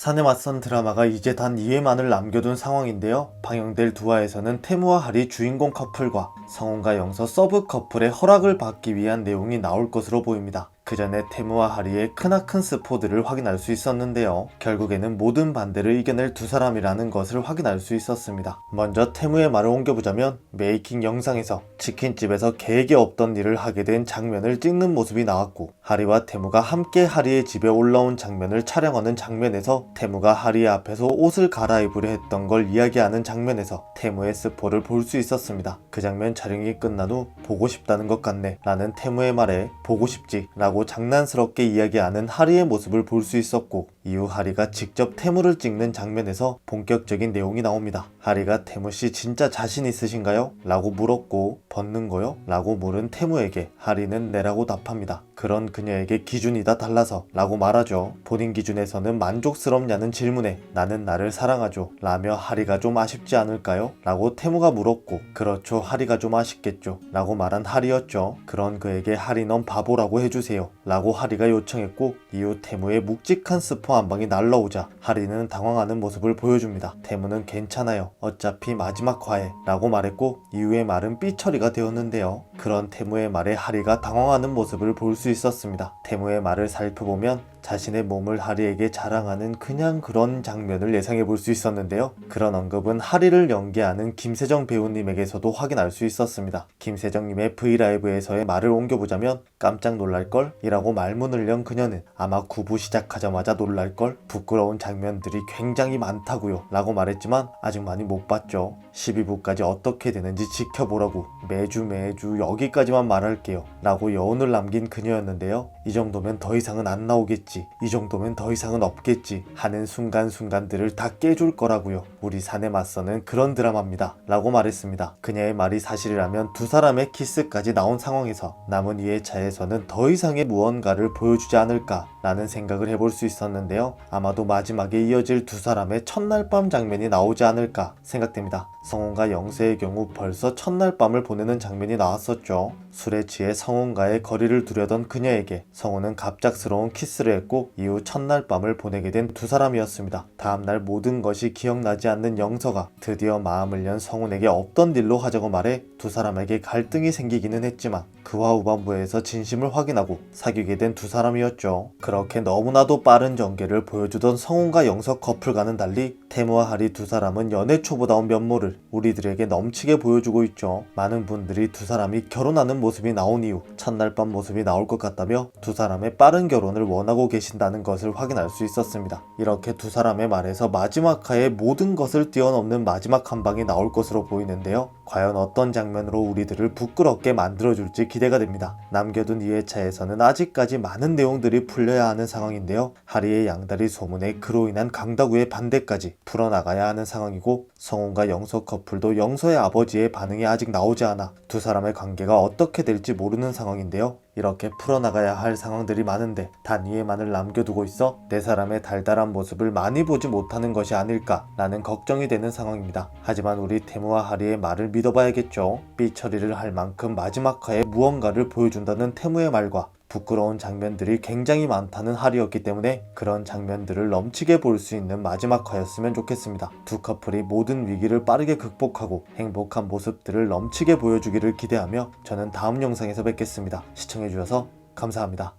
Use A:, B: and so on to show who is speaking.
A: 산에 맞선 드라마가 이제 단 2회만을 남겨둔 상황인데요. 방영될 두 화에서는 태무와 하리 주인공 커플과 성훈과 영서 서브 커플의 허락을 받기 위한 내용이 나올 것으로 보입니다. 그 전에 태무와 하리의 크나큰 스포들을 확인할 수 있었는데요. 결국에는 모든 반대를 이겨낼 두 사람이라는 것을 확인할 수 있었습니다. 먼저 태무의 말을 옮겨보자면 메이킹 영상에서 치킨집에서 계획이 없던 일을 하게 된 장면을 찍는 모습이 나왔고, 하리와 태무가 함께 하리의 집에 올라온 장면을 촬영하는 장면에서 태무가 하리 앞에서 옷을 갈아입으려 했던 걸 이야기하는 장면에서 태무의 스포를 볼 수 있었습니다. 그 장면 촬영이 끝난 후 보고 싶다는 것 같네 라는 태무의 말에 보고 싶지 라고 장난스럽게 이야기하는 하리의 모습을 볼 수 있었고, 이후 하리가 직접 태무를 찍는 장면에서 본격적인 내용이 나옵니다. 하리가 태무씨 진짜 자신 있으신가요? 라고 물었고, 벗는 거요? 라고 물은 태무에게 하리는 네라고 답합니다. 그런 그녀에게 기준이 다 달라서 라고 말하죠. 본인 기준에서는 만족스럽냐는 질문에 나는 나를 사랑하죠 라며 하리가 좀 아쉽지 않을까요? 라고 태무가 물었고, 그렇죠, 하리가 좀 아쉽겠죠 라고 말한 하리였죠. 그런 그에게 하리 넌 바보라고 해주세요 라고 하리가 요청했고, 이후 태무의 묵직한 스포 한 방이 날라오자 하리는 당황하는 모습을 보여줍니다. 태무는 괜찮아요, 어차피 마지막 화에 라고 말했고, 이후의 말은 삐처리가 되었는데요. 그런 태무의 말에 하리가 당황하는 모습을 볼 수 있었습니다. 태무의 말을 살펴보면 자신의 몸을 하리에게 자랑하는 그냥 그런 장면을 예상해 볼 수 있었는데요. 그런 언급은 하리를 연기하는 김세정 배우님에게서도 확인할 수 있었습니다. 김세정님의 브이라이브에서의 말을 옮겨보자면 깜짝 놀랄걸? 이라고 말문을 연 그녀는 아마 9부 시작하자마자 놀랄걸? 부끄러운 장면들이 굉장히 많다고요 라고 말했지만 아직 많이 못 봤죠. 12부까지 어떻게 되는지 지켜보라고 매주 여기까지만 말할게요 라고 여운을 남긴 그녀였는데요. 이 정도면 더 이상은 안 나오겠지, 이 정도면 더 이상은 없겠지 하는 순간순간들을 다 깨줄 거라고요. 우리 산에 맞서는 그런 드라마입니다 라고 말했습니다. 그녀의 말이 사실이라면 두 사람의 키스까지 나온 상황에서 남은 2회차에서는 더 이상의 무언가를 보여주지 않을까 라는 생각을 해볼 수 있었는데요. 아마도 마지막에 이어질 두 사람의 첫날 밤 장면이 나오지 않을까 생각됩니다. 성훈과 영세의 경우 벌써 첫날 밤을 보내는 장면이 나왔었죠. 술에 취해 성훈과의 거리를 두려던 그녀에게 성훈은 갑작스러운 키스를 했고, 이후 첫날 밤을 보내게 된 두 사람이었습니다. 다음날 모든 것이 기억나지 않는 영서가 드디어 마음을 연 성훈에게 없던 일로 하자고 말해 두 사람에게 갈등이 생기기는 했지만 그와 후반부에서 진심을 확인하고 사귀게 된 두 사람이었죠. 그렇게 너무나도 빠른 전개를 보여주던 성훈과 영서 커플과는 달리 태무와 하리 두 사람은 연애 초보다운 면모를 우리들에게 넘치게 보여주고 있죠. 많은 분들이 두 사람이 결혼하는 모습이 나온 이후 첫날 밤 모습이 나올 것 같다며 두 사람의 빠른 결혼을 원하고 계신다는 것을 확인할 수 있었습니다. 이렇게 두 사람의 말에서 마지막 화에 모든 것을 뛰어넘는 마지막 한 방이 나올 것으로 보이는데요. 과연 어떤 장면으로 우리들을 부끄럽게 만들어줄지 기대가 됩니다. 남겨둔 2회차에서는 아직까지 많은 내용들이 풀려야 하는 상황인데요. 하리의 양다리 소문에 그로 인한 강다구의 반대까지 풀어나가야 하는 상황이고, 성훈과 영서 커플도 영서의 아버지의 반응이 아직 나오지 않아 두 사람의 관계가 어떻게 될지 모르는 상황인데요. 이렇게 풀어나가야 할 상황들이 많은데 단 2회만을 남겨두고 있어 네 사람의 달달한 모습을 많이 보지 못하는 것이 아닐까 라는 걱정이 되는 상황입니다. 하지만 우리 태무와 하리의 말을 믿어봐야겠죠. 삐처리를 할 만큼 마지막 화에 무언가를 보여준다는 태무의 말과 부끄러운 장면들이 굉장히 많다는 하리였기 때문에 그런 장면들을 넘치게 볼 수 있는 마지막 화였으면 좋겠습니다. 두 커플이 모든 위기를 빠르게 극복하고 행복한 모습들을 넘치게 보여주기를 기대하며 저는 다음 영상에서 뵙겠습니다. 시청해주셔서 감사합니다.